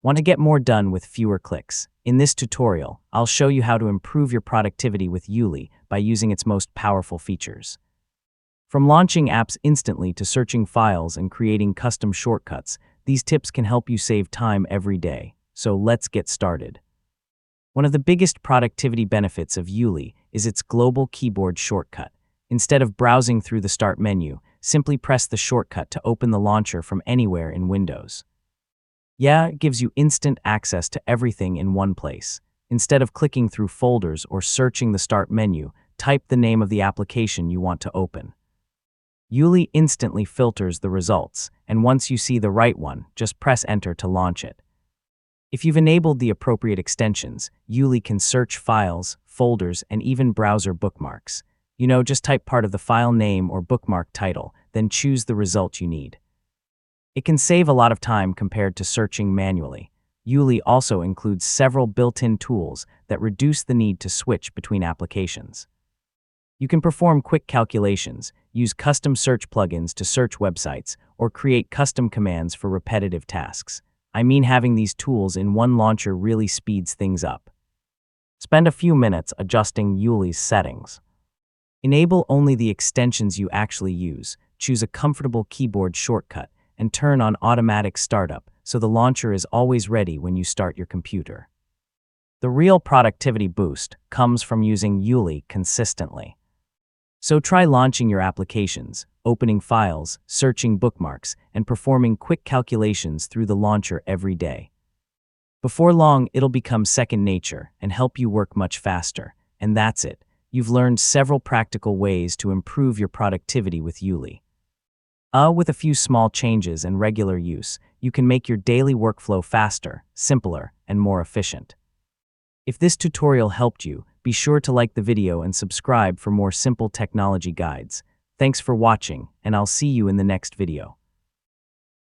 Want to get more done with fewer clicks? In this tutorial, I'll show you how to improve your productivity with ueli by using its most powerful features. From launching apps instantly to searching files and creating custom shortcuts, these tips can help you save time every day. So let's get started. One of the biggest productivity benefits of ueli is its global keyboard shortcut. Instead of browsing through the Start menu, simply press the shortcut to open the launcher from anywhere in Windows. It gives you instant access to everything in one place. Instead of clicking through folders or searching the Start menu, type the name of the application you want to open. ueli instantly filters the results, and once you see the right one, just press Enter to launch it. If you've enabled the appropriate extensions, ueli can search files, folders, and even browser bookmarks. Just type part of the file name or bookmark title, then choose the result you need. It can save a lot of time compared to searching manually. ueli also includes several built-in tools that reduce the need to switch between applications. You can perform quick calculations, use custom search plugins to search websites, or create custom commands for repetitive tasks. Having these tools in one launcher really speeds things up. Spend a few minutes adjusting ueli's settings. Enable only the extensions you actually use, choose a comfortable keyboard shortcut, and turn on automatic startup so the launcher is always ready when you start your computer. The real productivity boost comes from using ueli consistently. So try launching your applications, opening files, searching bookmarks, and performing quick calculations through the launcher every day. Before long, it'll become second nature and help you work much faster. And that's it. You've learned several practical ways to improve your productivity with ueli. With a few small changes and regular use, you can make your daily workflow faster, simpler, and more efficient. If this tutorial helped you, be sure to like the video and subscribe for more simple technology guides. Thanks for watching, and I'll see you in the next video.